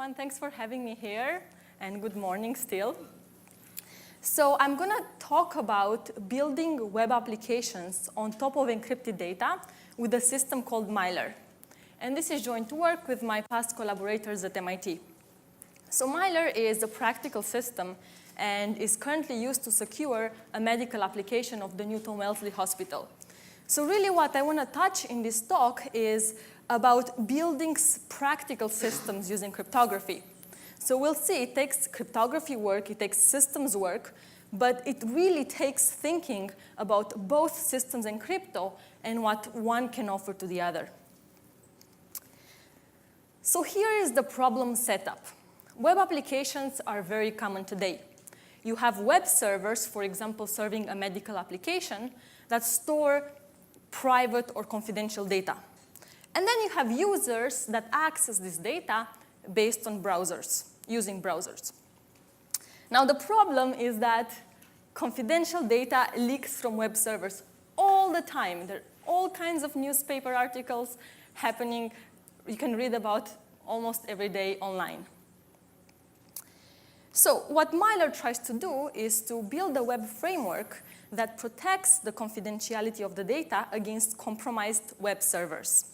everyone. Thanks for having me here, and good morning still. So I'm going to talk about building web applications on top of encrypted data with a system called Mylar. And this is joint work with my past collaborators at MIT. So Mylar is a practical system and is currently used to secure a medical application of the Newton Wellesley Hospital. So really what I want to touch in this talk is about building practical systems using cryptography. So we'll see it takes cryptography work, it takes systems work, but it really takes thinking about both systems and crypto and what one can offer to the other. So here is the problem setup. Web applications are very common today. You have web servers, for example, serving a medical application that store private or confidential data. And then you have users that access this data based on browsers, using browsers. Now the problem is that confidential data leaks from web servers all the time. There are all kinds of newspaper articles happening. You can read about almost every day online. So what Mylar tries to do is to build a web framework that protects the confidentiality of the data against compromised web servers.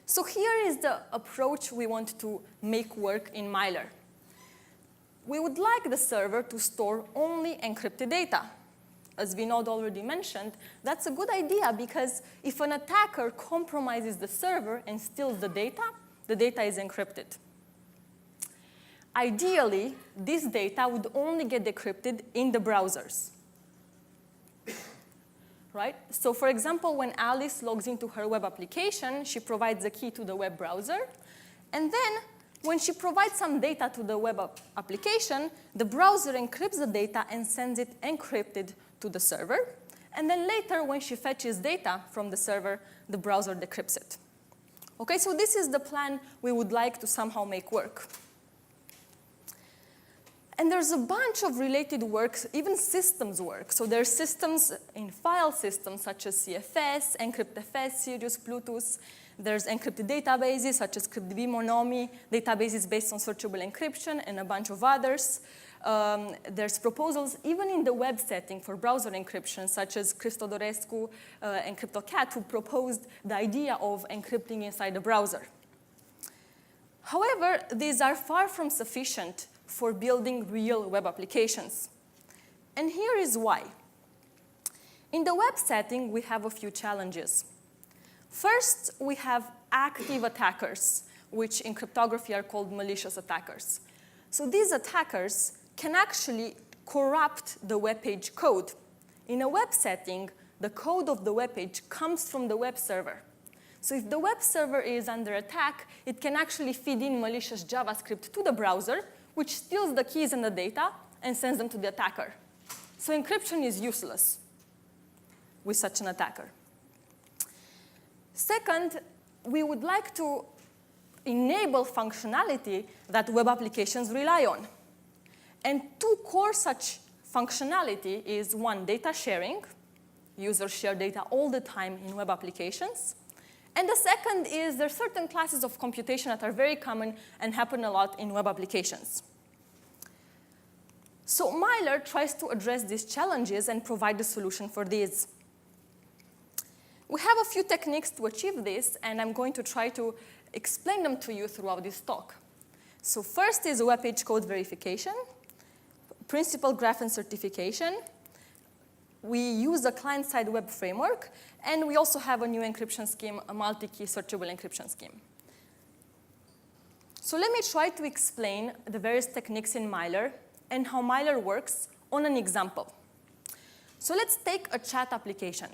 So here is the approach we want to make work in Mylar. We would like the server to store only encrypted data. As Vinod already mentioned, that's a good idea because if an attacker compromises the server and steals the data is encrypted. Ideally, this data would only get decrypted in the browsers. Right? So for example, when Alice logs into her web application, she provides a key to the web browser. And then when she provides some data to the web application, the browser encrypts the data and sends it encrypted to the server. And then later, when she fetches data from the server, the browser decrypts it. Okay, so this is the plan we would like to somehow make work. And there's a bunch of related works, even systems work. So there's systems in file systems such as CFS, encryptFS, Sirius, Bluetooth. There's encrypted databases such as CryptDB, Monomi, databases based on searchable encryption, and a bunch of others. There's proposals even in the web setting for browser encryption, such as Christo Dorescu and CryptoCat, who proposed the idea of encrypting inside the browser. However, these are far from sufficient for building real web applications. And here is why. In the web setting, we have a few challenges. First, we have active attackers, which in cryptography are called malicious attackers. So these attackers can actually corrupt the web page code. In a web setting, the code of the web page comes from the web server. So if the web server is under attack, it can actually feed in malicious JavaScript to the browser, which steals the keys and the data and sends them to the attacker. So encryption is useless with such an attacker. Second, we would like to enable functionality that web applications rely on. And two core such functionality is one, data sharing. Users share data all the time in web applications. And the second is there are certain classes of computation that are very common and happen a lot in web applications. So Mylar tries to address these challenges and provide a solution for these. We have a few techniques to achieve this, and I'm going to try to explain them to you throughout this talk. So first is web page code verification, principal graph and certification. We use a client-side web framework, and we also have a new encryption scheme, a multi-key searchable encryption scheme. So let me try to explain the various techniques in Mylar and how Mylar works on an example. So let's take a chat application.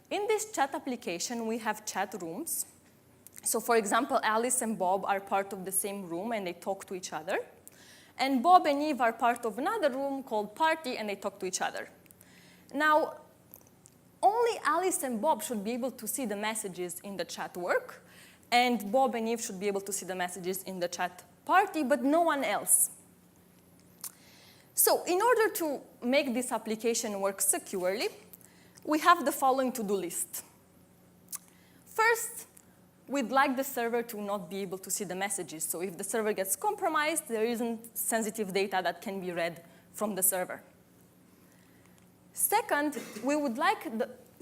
In this chat application, we have chat rooms. So for example, Alice and Bob are part of the same room, and they talk to each other. And Bob and Eve are part of another room called party, and they talk to each other. Now, only Alice and Bob should be able to see the messages in the chat work, and Bob and Eve should be able to see the messages in the chat party, but no one else. So in order to make this application work securely, we have the following to-do list. First, we'd like the server to not be able to see the messages. So if the server gets compromised, there isn't sensitive data that can be read from the server. Second, we would like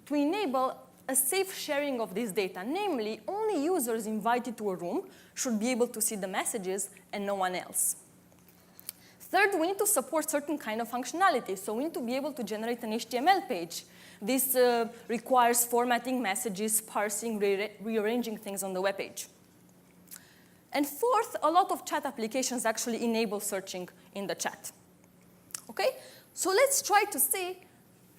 to enable a safe sharing of this data. Namely, only users invited to a room should be able to see the messages and no one else. Third, we need to support certain kind of functionality. So we need to be able to generate an HTML page. This requires formatting messages, parsing, rearranging things on the web page. And fourth, a lot of chat applications actually enable searching in the chat. Okay? So let's try to see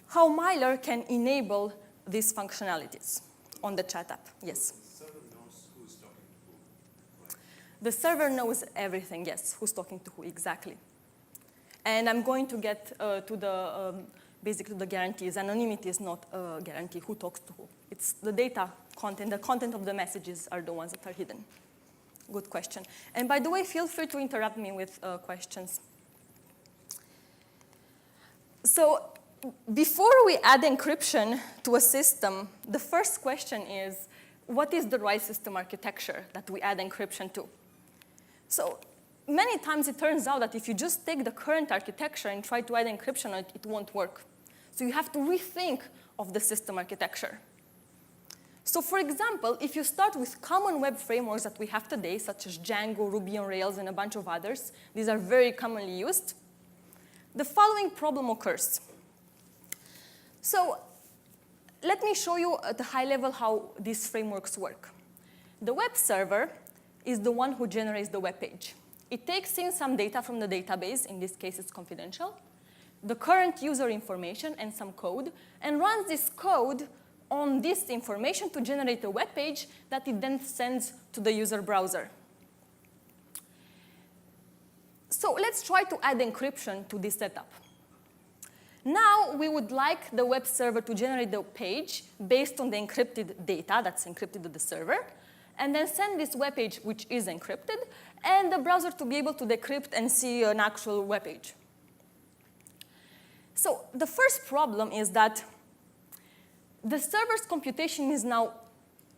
how Mylar can enable these functionalities on the chat app. Yes? The server knows who's talking to who, right? The server knows everything, yes, who's talking to who, exactly. And I'm going to get to the basically the guarantees. Anonymity is not a guarantee who talks to who. It's the data content, the content of the messages are the ones that are hidden. Good question. And by the way, feel free to interrupt me with questions. So before we add encryption to a system, the first question is, what is the right system architecture that we add encryption to? So many times it turns out that if you just take the current architecture and try to add encryption, it won't work. So you have to rethink of the system architecture. So for example, if you start with common web frameworks that we have today, such as Django, Ruby on Rails, and a bunch of others, these are very commonly used, the following problem occurs. So let me show you at a high level how these frameworks work. The web server is the one who generates the web page. It takes in some data from the database, in this case it's confidential, the current user information and some code, and runs this code on this information to generate a web page that it then sends to the user browser. So let's try to add encryption to this setup. Now we would like the web server to generate the page based on the encrypted data that's encrypted to the server, and then send this web page, which is encrypted, and the browser to be able to decrypt and see an actual web page. So the first problem is that the server's computation is now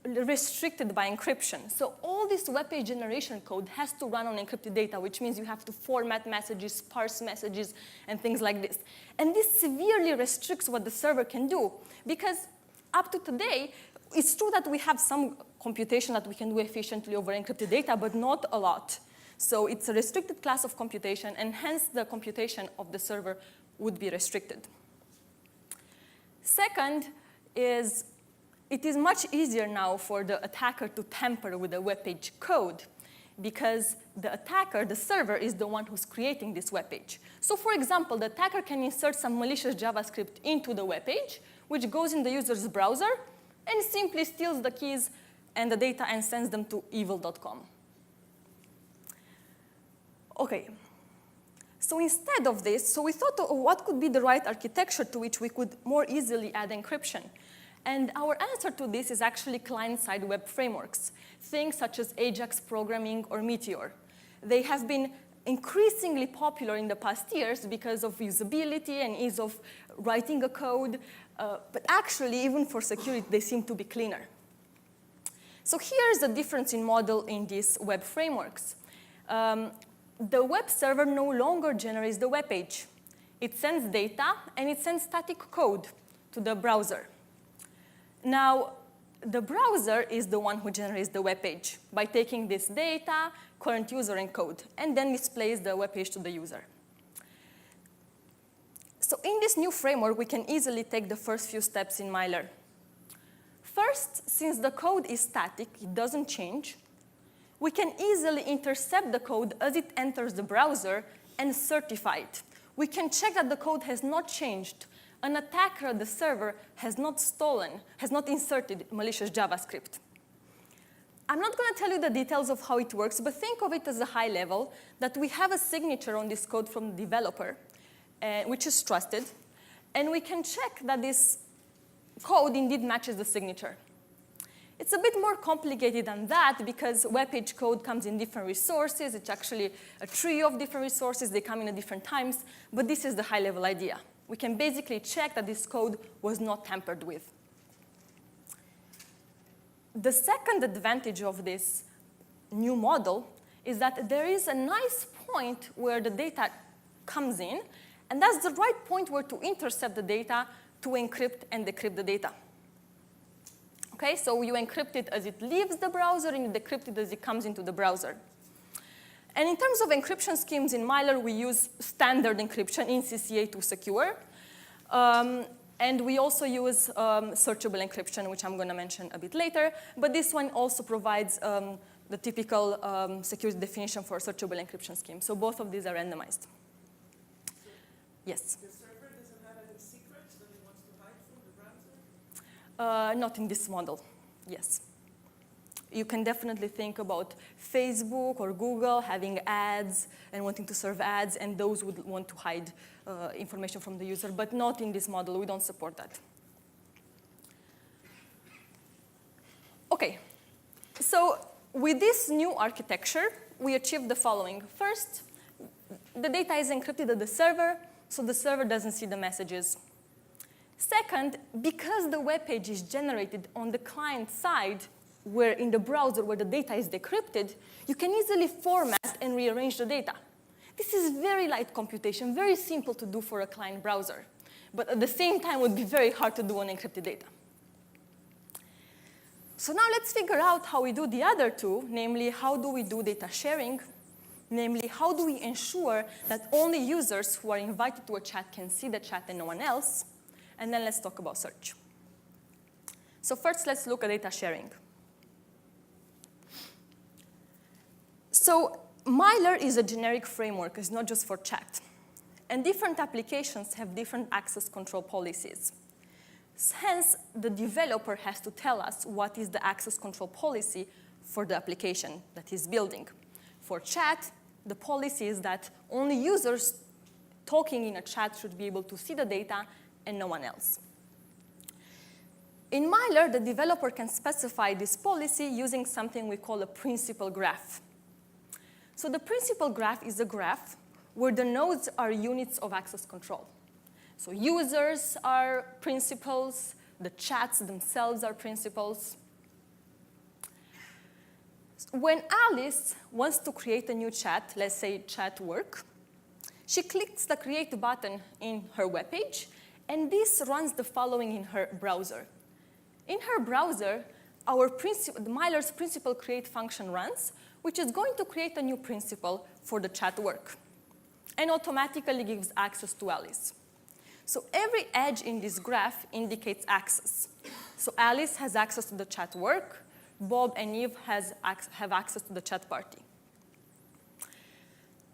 restricted by encryption. So all this web page generation code has to run on encrypted data, which means you have to format messages, parse messages, and things like this. And this severely restricts what the server can do, because up to today, it's true that we have some computation that we can do efficiently over encrypted data, but not a lot. So it's a restricted class of computation, and hence the computation of the server would be restricted. Second is, it is much easier now for the attacker to tamper with the web page code, because the attacker, the server, is the one who's creating this web page. So for example, the attacker can insert some malicious JavaScript into the web page, which goes in the user's browser, and simply steals the keys and the data and sends them to evil.com. Okay. So instead of this, so we thought, oh, what could be the right architecture to which we could more easily add encryption? And our answer to this is actually client-side web frameworks, things such as Ajax programming or Meteor. They have been increasingly popular in the past years because of usability and ease of writing a code, but actually, even for security, they seem to be cleaner. So here's the difference in model in these web frameworks. The web server no longer generates the web page. It sends data, and it sends static code to the browser. Now, the browser is the one who generates the web page by taking this data, current user, and code, and then displays the web page to the user. So in this new framework, we can easily take the first few steps in Mylar. First, since the code is static, it doesn't change, we can easily intercept the code as it enters the browser and certify it. We can check that the code has not changed. An attacker at the server has not stolen, has not inserted malicious JavaScript. I'm not going to tell you the details of how it works, but think of it as a high level, that we have a signature on this code from the developer, which is trusted, and we can check that this code indeed matches the signature. It's a bit more complicated than that because web page code comes in different resources. It's actually a tree of different resources. They come in at different times, but this is the high-level idea. We can basically check that this code was not tampered with. The second advantage of this new model is that there is a nice point where the data comes in, and that's the right point where to intercept the data to encrypt and decrypt the data. Okay, so you encrypt it as it leaves the browser, and you decrypt it as it comes into the browser. And in terms of encryption schemes in Mylar, we use standard encryption in CCA2 secure. And we also use searchable encryption, which I'm going to mention a bit later. But this one also provides the typical security definition for a searchable encryption scheme. So both of these are randomized. Yes? The server doesn't have any secrets that it wants to hide from the browser? Not in this model, yes. You can definitely think about Facebook or Google having ads and wanting to serve ads, and those would want to hide information from the user, but not in this model. We don't support that. OK, so with this new architecture, we achieved the following. First, the data is encrypted at the server, so the server doesn't see the messages. Second, because the web page is generated on the client side, where in the browser where the data is decrypted, you can easily format and rearrange the data. This is very light computation, very simple to do for a client browser, but at the same time would be very hard to do on encrypted data. So now let's figure out how we do the other two, namely how do we do data sharing, namely how do we ensure that only users who are invited to a chat can see the chat and no one else, and then let's talk about search. So first let's look at data sharing. So Mylar is a generic framework. It's not just for chat. And different applications have different access control policies. Hence, the developer has to tell us what is the access control policy for the application that he's building. For chat, the policy is that only users talking in a chat should be able to see the data and no one else. In Mylar, the developer can specify this policy using something we call a principal graph. So the principal graph is a graph where the nodes are units of access control. So users are principals, the chats themselves are principals. When Alice wants to create a new chat, let's say chat work, she clicks the create button in her web page, and this runs the following in her browser. In her browser, Mylar's principal create function runs, which is going to create a new principal for the chat work, and automatically gives access to Alice. So every edge in this graph indicates access. So Alice has access to the chat work. Bob and Eve have access to the chat party.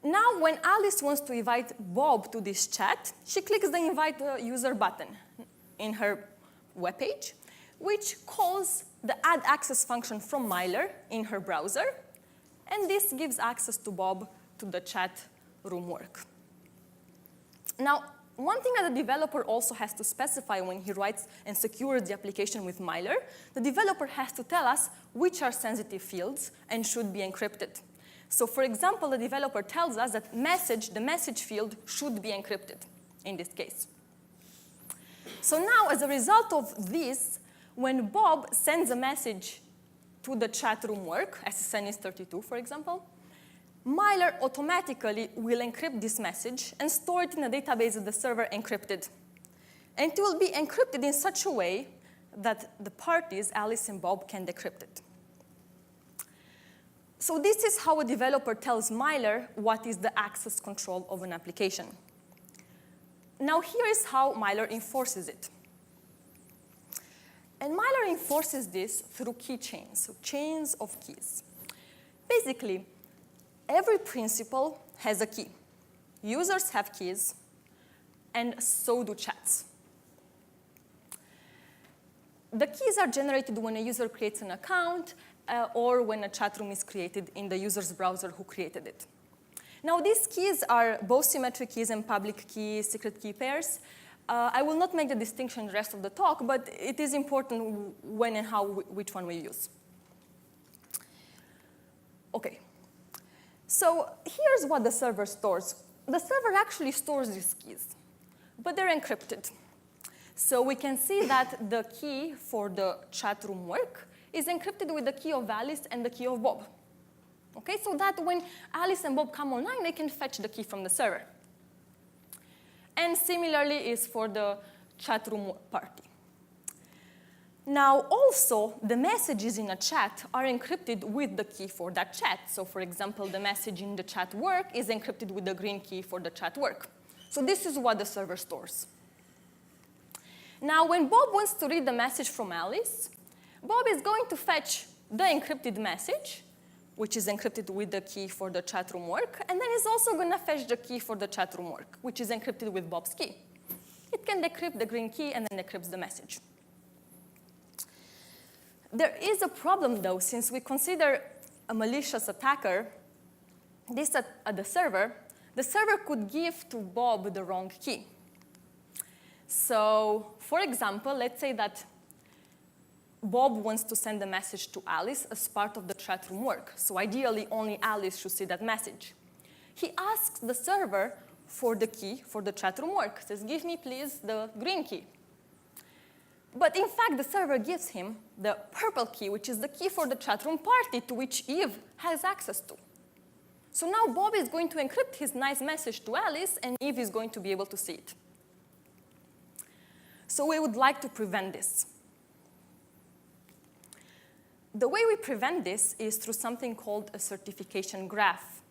Now, when Alice wants to invite Bob to this chat, she clicks the invite user button in her web page, which calls the add access function from Mylar in her browser. And this gives access to Bob to the chat room work. Now, one thing that the developer also has to specify when he writes and secures the application with Mylar, the developer has to tell us which are sensitive fields and should be encrypted. So for example, the developer tells us that the message field should be encrypted in this case. So now, as a result of this, when Bob sends a message to the chat room work, SSN is 32, for example, Mylar automatically will encrypt this message and store it in a database of the server encrypted. And it will be encrypted in such a way that the parties, Alice and Bob, can decrypt it. So this is how a developer tells Mylar what is the access control of an application. Now here is how Mylar enforces it. And Mylar enforces this through key chains, so chains of keys. Basically, every principal has a key. Users have keys, and so do chats. The keys are generated when a user creates an account or when a chat room is created in the user's browser who created it. Now, these keys are both symmetric keys and public key, secret key pairs. I will not make the distinction in the rest of the talk, but it is important when and how, which one we use. OK. So here's what the server stores. The server actually stores these keys, but they're encrypted. So we can see that the key for the chat room work is encrypted with the key of Alice and the key of Bob. Okay, so that when Alice and Bob come online, they can fetch the key from the server. And similarly is for the chat room party. Now, also, the messages in a chat are encrypted with the key for that chat. So, for example, the message in the chat work is encrypted with the green key for the chat work. So this is what the server stores. Now, when Bob wants to read the message from Alice, Bob is going to fetch the encrypted message, which is encrypted with the key for the chat room work, and then he's also going to fetch the key for the chat room work, which is encrypted with Bob's key. It can decrypt the green key and then decrypts the message. There is a problem, though, since we consider a malicious attacker this at the server could give to Bob the wrong key. So, for example, let's say that Bob wants to send a message to Alice as part of the chat room work. So ideally, only Alice should see that message. He asks the server for the key for the chat room work. Says, give me, please, the green key. But in fact, the server gives him the purple key, which is the key for the chat room party to which Eve has access to. So now Bob is going to encrypt his nice message to Alice, and Eve is going to be able to see it. So we would like to prevent this. The way we prevent this is through something called a certification graph.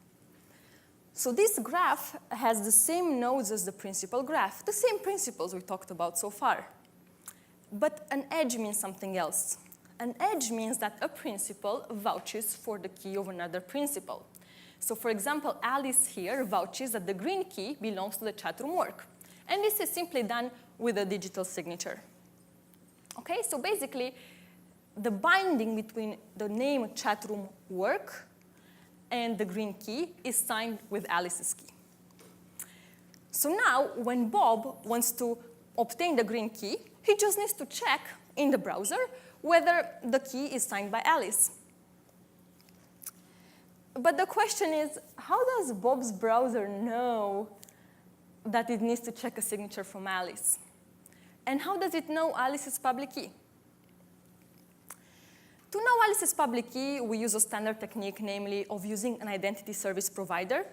So this graph has the same nodes as the principal graph, the same principles we talked about so far. But an edge means something else. An edge means that a principal vouches for the key of another principal. So for example, Alice here vouches that the green key belongs to the chat room work. And this is simply done with a digital signature. Okay, so basically, the binding between the name chat room work and the green key is signed with Alice's key. So now, when Bob wants to obtain the green key, he just needs to check in the browser whether the key is signed by Alice. But the question is, how does Bob's browser know that it needs to check a signature from Alice? And how does it know Alice's public key? To know Alice's public key, we use a standard technique, namely of using an identity service provider.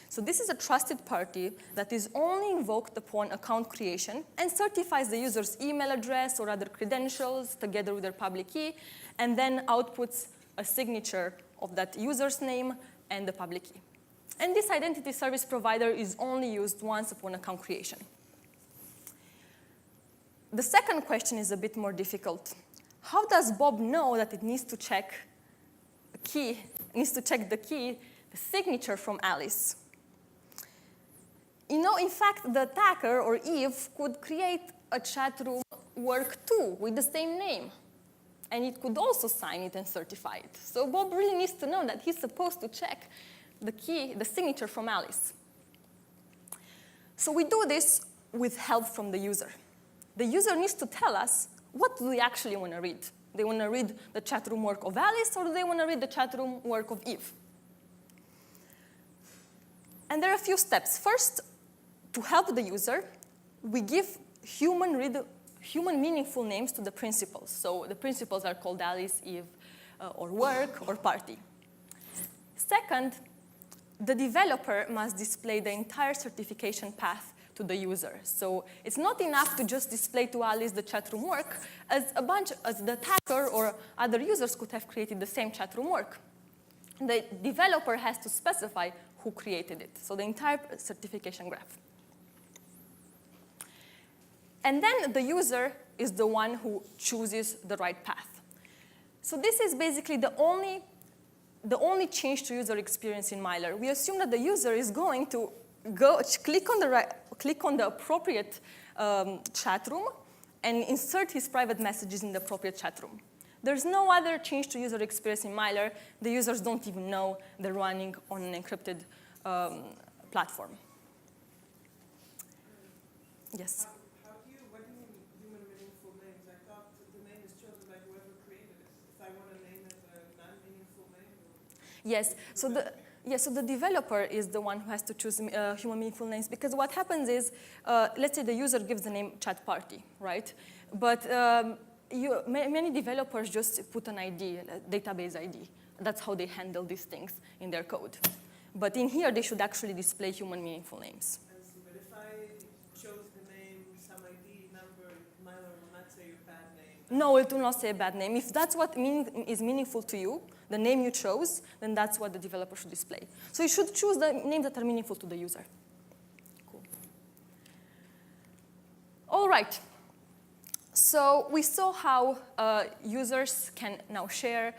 So this is a trusted party that is only invoked upon account creation and certifies the user's email address or other credentials together with their public key, and then outputs a signature of that user's name and the public key. And this identity service provider is only used once upon account creation. The second question is a bit more difficult. How does Bob know that it needs to check the key, the signature from Alice? You know, in fact, the attacker or Eve could create a chat room work too with the same name. And it could also sign it and certify it. So Bob really needs to know that he's supposed to check the key, the signature from Alice. So we do this with help from the user. The user needs to tell us, what do they actually want to read? They want to read the chat room work of Alice, or do they want to read the chat room work of Eve? And there are a few steps. First, to help the user, we give human meaningful names to the principals. So the principals are called Alice, Eve, or work, or party. Second, the developer must display the entire certification path to the user. So it's not enough to just display to Alice the chat room work, as the attacker or other users could have created the same chat room work. The developer has to specify who created it, so the entire certification graph. And then the user is the one who chooses the right path. So this is basically the only change to user experience in Mylar. We assume that the user is going to click on the appropriate chat room and insert his private messages in the appropriate chat room. There's no other change to user experience in Mylar. The users don't even know they're running on an encrypted platform. Yes? How do you, what do you mean human meaningful names? I thought the name is chosen by whoever created it. If I want to name it a non-meaningful name? Yes. So the developer is the one who has to choose human meaningful names, because what happens is, let's say the user gives the name chat party, right? But many developers just put an ID, a database ID. That's how they handle these things in their code. But in here, they should actually display human meaningful names. I see, but if I chose the name, some ID number, Mylar will not say a bad name. No, it will not say a bad name. If that's what is meaningful to you, the name you chose, then that's what the developer should display. So you should choose the names that are meaningful to the user. Cool. All right. So we saw how users can now share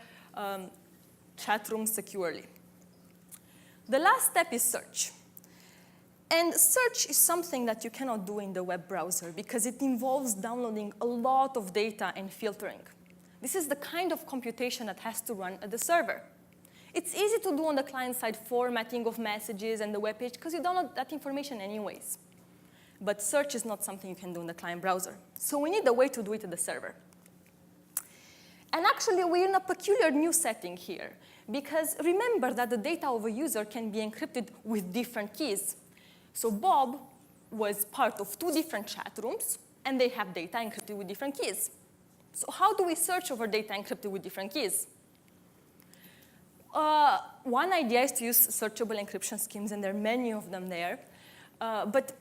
chat rooms securely. The last step is search. And search is something that you cannot do in the web browser because it involves downloading a lot of data and filtering. This is the kind of computation that has to run at the server. It's easy to do on the client side formatting of messages and the web page because you download that information anyways. But search is not something you can do in the client browser. So we need a way to do it at the server. And actually, we're in a peculiar new setting here because remember that the data of a user can be encrypted with different keys. So Bob was part of 2 different chat rooms, and they have data encrypted with different keys. So how do we search over data encrypted with different keys? One idea is to use searchable encryption schemes, and there are many of them there. But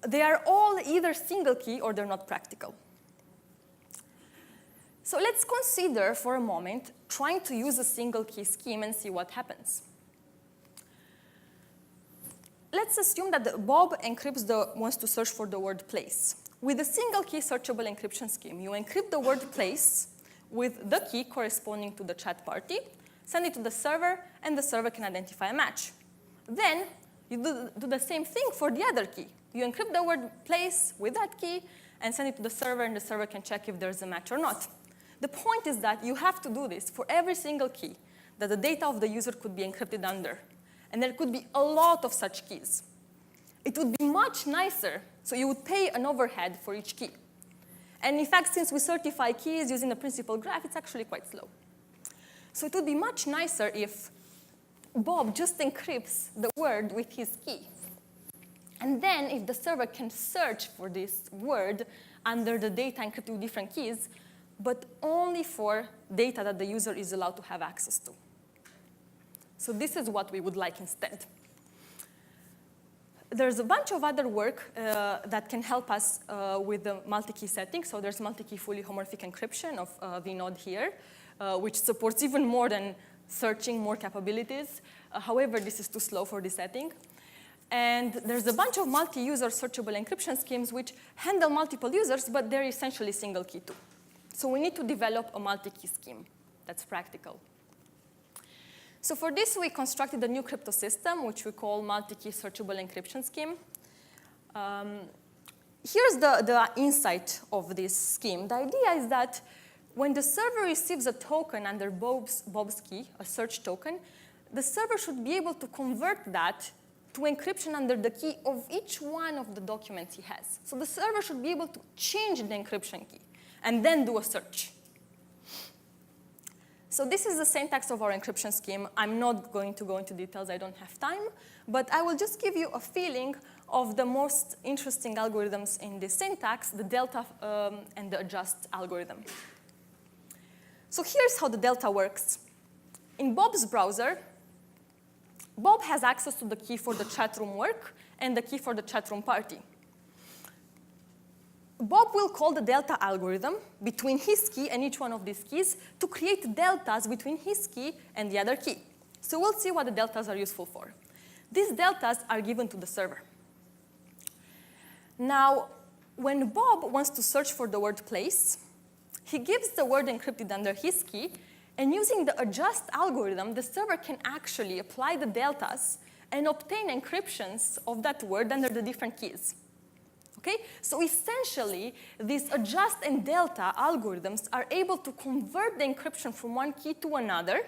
they are all either single key or they're not practical. So let's consider for a moment trying to use a single key scheme and see what happens. Let's assume that Bob wants to search for the word place. With a single key searchable encryption scheme, you encrypt the word place with the key corresponding to the chat party, send it to the server, and the server can identify a match. Then you do the same thing for the other key. You encrypt the word place with that key and send it to the server, and the server can check if there's a match or not. The point is that you have to do this for every single key that the data of the user could be encrypted under. And there could be a lot of such keys. It would be much nicer, so you would pay an overhead for each key. And in fact, since we certify keys using the principal graph, it's actually quite slow. So it would be much nicer if Bob just encrypts the word with his key. And then if the server can search for this word under the data encrypted with different keys, but only for data that the user is allowed to have access to. So this is what we would like instead. There's a bunch of other work that can help us with the multi-key setting. So there's multi-key fully homomorphic encryption of vNode here, which supports even more than searching more capabilities. However, this is too slow for this setting. And there's a bunch of multi-user searchable encryption schemes which handle multiple users, but they're essentially single key too. So we need to develop a multi-key scheme that's practical. So for this, we constructed a new cryptosystem, which we call multi-key searchable encryption scheme. Here's the insight of this scheme. The idea is that when the server receives a token under Bob's key, a search token, the server should be able to convert that to encryption under the key of each one of the documents he has. So the server should be able to change the encryption key and then do a search. So this is the syntax of our encryption scheme. I'm not going to go into details, I don't have time, but I will just give you a feeling of the most interesting algorithms in this syntax, the delta and the adjust algorithm. So here's how the delta works. In Bob's browser, Bob has access to the key for the chat room work and the key for the chat room party. Bob will call the delta algorithm between his key and each one of these keys to create deltas between his key and the other key. So we'll see what the deltas are useful for. These deltas are given to the server. Now, when Bob wants to search for the word place, he gives the word encrypted under his key, and using the adjust algorithm, the server can actually apply the deltas and obtain encryptions of that word under the different keys. Okay? So essentially, these adjust and delta algorithms are able to convert the encryption from one key to another,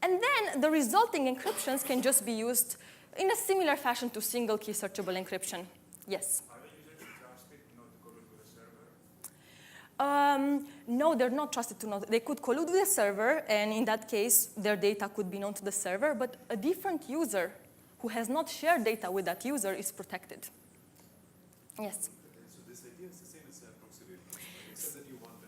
and then the resulting encryptions can just be used in a similar fashion to single key searchable encryption. Yes? Are the users trusted not to collude with the server? No, they're not trusted to know. They could collude with the server, and in that case, their data could be known to the server, but a different user who has not shared data with that user is protected. Yes? So this idea is the same as proximity, except that you want the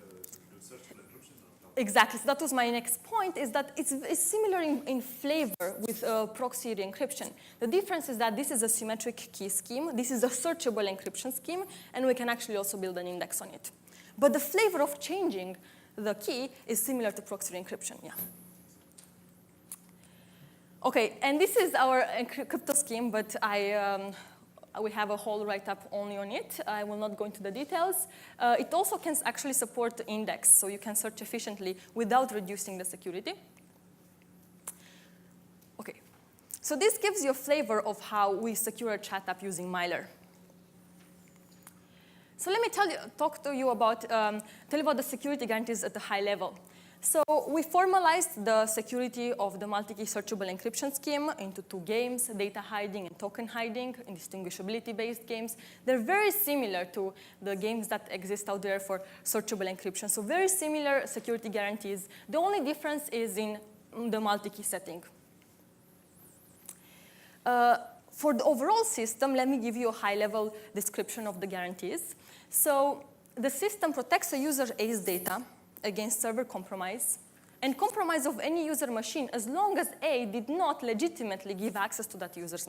exactly. So that was my next point, is that it's similar in flavor with proxy re-encryption. The difference is that this is a symmetric key scheme. This is a searchable encryption scheme, and we can actually also build an index on it. But the flavor of changing the key is similar to proxy re-encryption, yeah. Okay, and this is our crypto scheme, but we have a whole write-up only on it. I will not go into the details. It also can actually support the index, so you can search efficiently without reducing the security. Okay, so this gives you a flavor of how we secure a chat app using Mylar. So let me talk to you about the security guarantees at a high level. So we formalized the security of the multi-key searchable encryption scheme into two games, data hiding and token hiding, indistinguishability-based games. They're very similar to the games that exist out there for searchable encryption. So very similar security guarantees. The only difference is in the multi-key setting. For the overall system, let me give you a high-level description of the guarantees. So the system protects a user's ACE data against server compromise and compromise of any user machine as long as A did not legitimately give access to that user's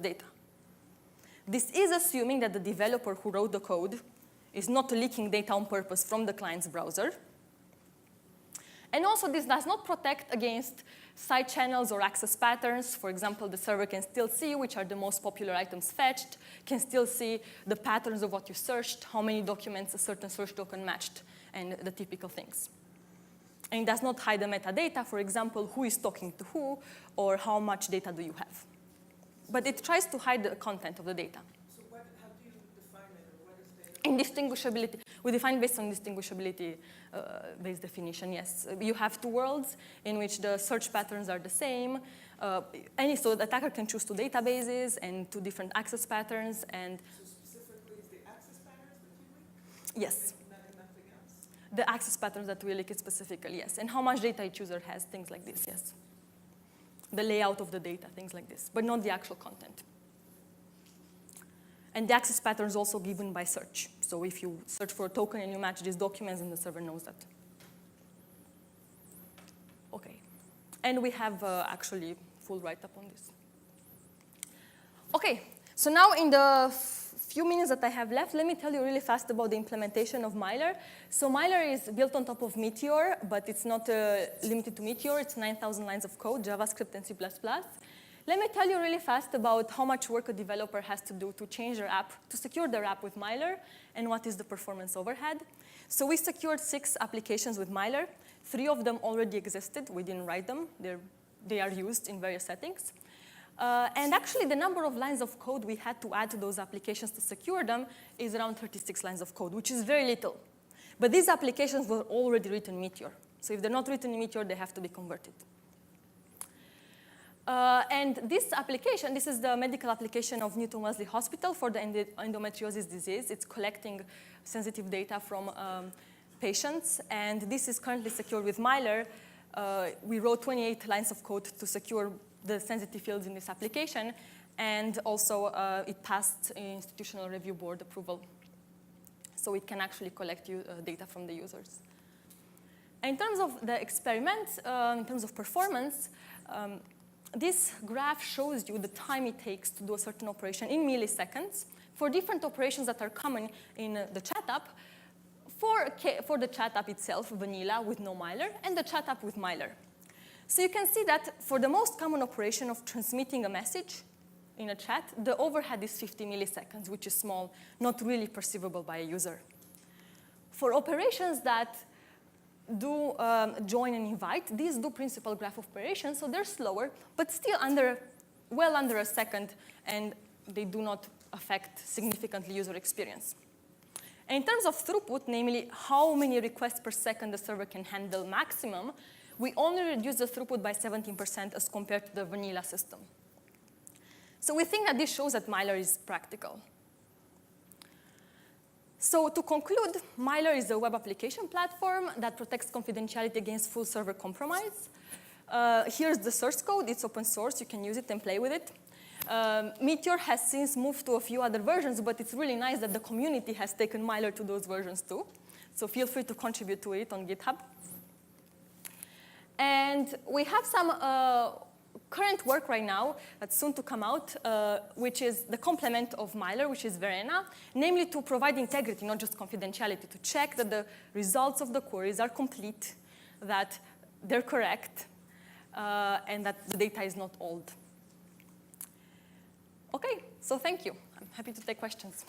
data. This is assuming that the developer who wrote the code is not leaking data on purpose from the client's browser. And also, this does not protect against side channels or access patterns. For example, the server can still see which are the most popular items fetched, can still see the patterns of what you searched, how many documents a certain search token matched, and the typical things. And it does not hide the metadata, for example, who is talking to who, or how much data do you have. But it tries to hide the content of the data. So how do you define it, or what is data? Indistinguishability. We define based on distinguishability-based definition, yes. You have two worlds in which the search patterns are the same. So the attacker can choose two databases and two different access patterns. And So specifically, is the access patterns that you leak? yes. Nothing else? The access patterns that we leak it specifically, yes. And how much data each user has, things like this, yes. The layout of the data, things like this, but not the actual content. And the access pattern is also given by search. So if you search for a token and you match these documents, then the server knows that. Okay. And we have actually full write-up on this. Okay. So now in the few minutes that I have left, let me tell you really fast about the implementation of Mylar. So Mylar is built on top of Meteor, but it's not limited to Meteor. It's 9,000 lines of code, JavaScript and C++. Let me tell you really fast about how much work a developer has to do to change their app, to secure their app with Mylar, and what is the performance overhead. So we secured 6 applications with Mylar. 3 of them already existed. We didn't write them. They are used in various settings. And actually, the number of lines of code we had to add to those applications to secure them is around 36 lines of code, which is very little. But these applications were already written in Meteor. So if they're not written in Meteor, they have to be converted. And this application, this is the medical application of Newton Wesley Hospital for the endometriosis disease. It's collecting sensitive data from patients. And this is currently secured with Mylar. We wrote 28 lines of code to secure the sensitive fields in this application, and also it passed institutional review board approval. So it can actually collect data from the users. In terms of the experiment, in terms of performance, this graph shows you the time it takes to do a certain operation in milliseconds for different operations that are common in the chat app, for the chat app itself, vanilla with no Mylar, and the chat app with Mylar. So you can see that for the most common operation of transmitting a message in a chat, the overhead is 50 milliseconds, which is small, not really perceivable by a user. For operations that do join and invite, these do principal graph operations, so they're slower, but still well under a second, and they do not affect significantly user experience. And in terms of throughput, namely how many requests per second the server can handle maximum, we only reduce the throughput by 17% as compared to the vanilla system. So we think that this shows that Mylar is practical. So to conclude, Mylar is a web application platform that protects confidentiality against full server compromise. Here's the source code. It's open source. You can use it and play with it. Meteor has since moved to a few other versions, but it's really nice that the community has taken Mylar to those versions too. So feel free to contribute to it on GitHub. And we have some current work right now that's soon to come out, which is the complement of Mylar, which is Verena, namely to provide integrity, not just confidentiality, to check that the results of the queries are complete, that they're correct, and that the data is not old. Okay, so thank you. I'm happy to take questions.